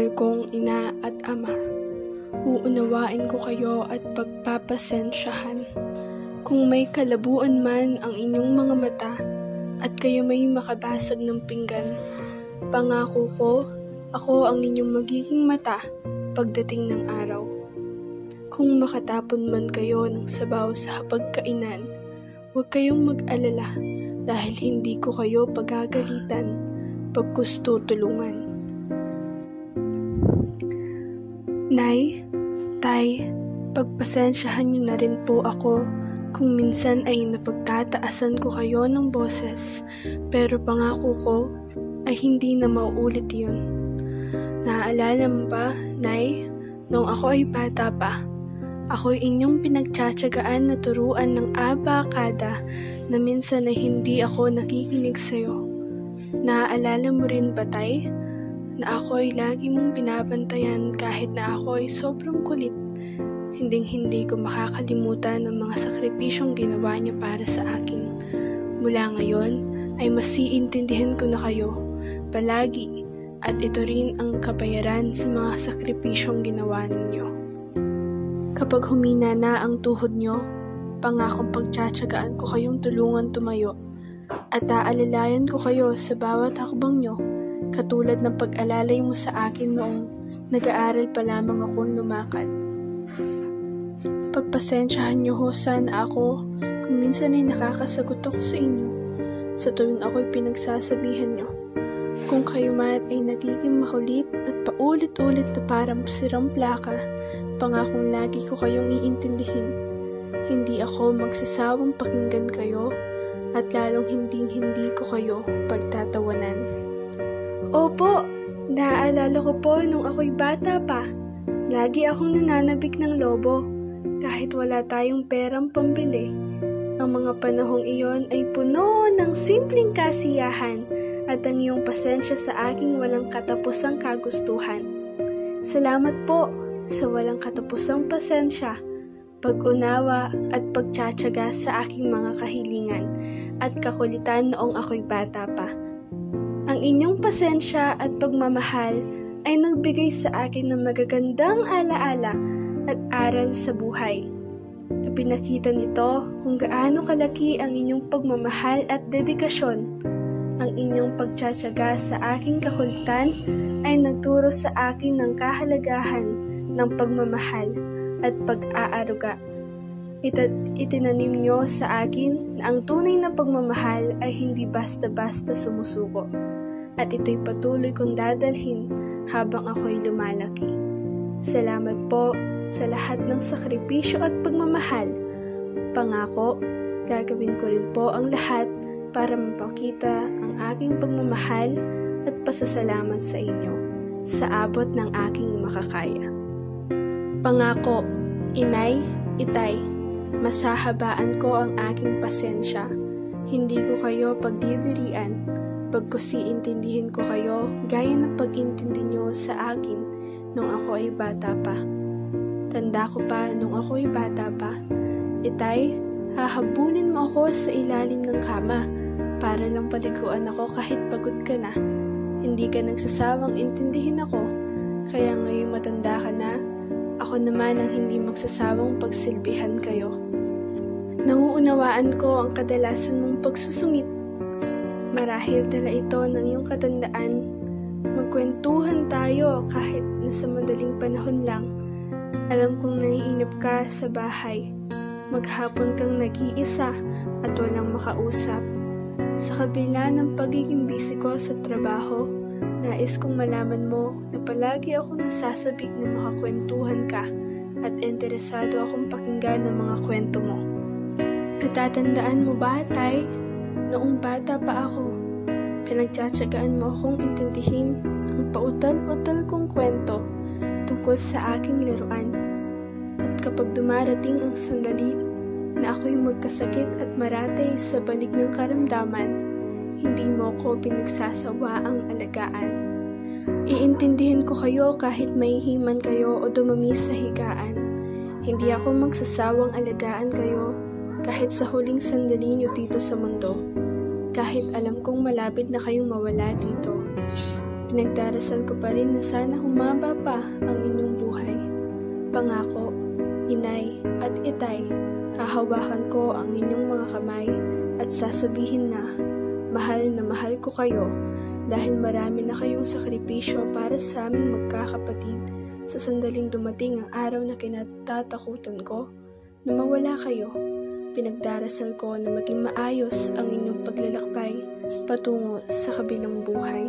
Mahal kong ina at ama, uunawain ko kayo at pagpapasensyahan. Kung may kalabuan man ang inyong mga mata at kayo may makabasag ng pinggan, pangako ko, ako ang inyong magiging mata pagdating ng araw. Kung makatapon man kayo ng sabaw sa hapagkainan, huwag kayong mag-alala dahil hindi ko kayo pagagalitan, pagkus tutulungan. Nay, Tay, pagpasensyahan niyo na rin po ako kung minsan ay napagtataasan ko kayo ng boses, pero pangako ko ay hindi na mauulit yun. Naaalala mo ba, Nay, noong ako ay bata pa, ako'y inyong pinagtsatsagaan na turuan ng abakada na minsan ay hindi ako nakikinig sa'yo. Naaalala mo rin ba, Tay, na ako ay lagi mong binabantayan kahit na ako ay sobrang kulit? Hinding-hindi ko makakalimutan ang mga sakripisyong ginawa niya para sa akin. Mula ngayon ay mas iintindihan ko na kayo palagi at ito rin ang kabayaran sa mga sakripisyong ginawa ninyo. Kapag humina na ang tuhod nyo, pangakong pagtsatsagaan ko kayong tulungan tumayo at aalalayan ko kayo sa bawat hakbang nyo, katulad ng pag-alalay mo sa akin noong nag-aaral pa lamang akong lumakad. Pagpasensyahan niyo ho sana ako kung minsan ay nakakasagot ako sa inyo sa tuwing ako'y pinagsasabihan niyo. Kung kayo man ay nagiging makulit at paulit-ulit na parang sirang plaka, pangakong lagi ko kayong iintindihin. Hindi ako magsasawang pakinggan kayo at lalong hindi ko kayo pagtatawanan. Opo, naaalala ko po nung ako'y bata pa. Lagi akong nananabik ng lobo kahit wala tayong perang pambili. Ang mga panahong iyon ay puno ng simpleng kasiyahan at ang iyong pasensya sa aking walang katapusang kagustuhan. Salamat po sa walang katapusang pasensya, pag-unawa at pagtsatsaga sa aking mga kahilingan at kakulitan noong ako'y bata pa. Ang inyong pasensya at pagmamahal ay nagbigay sa akin ng magagandang alaala at aral sa buhay. Ipinakita nito kung gaano kalaki ang inyong pagmamahal at dedikasyon. Ang inyong pagtsatsaga sa aking kakulitan ay nagturo sa akin ng kahalagahan ng pagmamahal at pag-aaruga. Itinanim nyo sa akin na ang tunay na pagmamahal ay hindi basta-basta sumusuko. At ito'y patuloy kong dadalhin habang ako'y lumalaki. Salamat po sa lahat ng sakripisyo at pagmamahal. Pangako, gagawin ko rin po ang lahat para mapakita ang aking pagmamahal at pasasalamat sa inyo sa abot ng aking makakaya. Pangako, Inay, Itay, masahabaan ko ang aking pasensya. Hindi ko kayo pagdidirian, pagkus iintindihin ko kayo gaya ng pag-intindi nyo sa akin nung ako ay bata pa. Tanda ko pa nung ako ay bata pa, Itay, hahabulin mo ako sa ilalim ng kama para lang paliguan ako kahit pagod ka na. Hindi ka nagsasawang intindihin ako, kaya ngayon matanda ka na, ako naman ang hindi magsasawang pagsilbihan kayo. Nauunawaan ko ang kadalasan mong pagsusungit. Marahil dala ito ng iyong katandaan. Magkwentuhan tayo kahit nasa madaling panahon lang. Alam kong naiinip ka sa bahay. Maghapon kang nag-iisa at walang makausap. Sa kabila ng pagiging busy ko sa trabaho, nais kong malaman mo na palagi akong nasasabik na makakwentuhan ka at interesado akong pakinggan ng mga kwento mo. Natatandaan mo ba, Tay? Noong bata pa ako, pinagtsatsagaan mo akong intindihin ang pautal-utal kong kwento tungkol sa aking laruan. At kapag dumarating ang sandali na ako'y magkasakit at maratay sa banig ng karamdaman, hindi mo ko pinagsasawa ang alagaan. Iintindihin ko kayo kahit mahihiman kayo o dumami sa higaan. Hindi ako magsasawang alagaan kayo kahit sa huling sandali niyo dito sa mundo. Kahit alam kong malapit na kayong mawala dito. Pinagdarasal ko pa rin na sana humaba pa ang inyong buhay. Pangako, inay at itay, hahawakan ko ang inyong mga kamay at sasabihin na mahal ko kayo dahil marami na kayong sakripisyo para sa aming magkakapatid sa sandaling dumating ang araw na kinatatakutan ko na mawala kayo. Pinagdarasal ko na maging maayos ang inyong paglalakbay patungo sa kabilang buhay.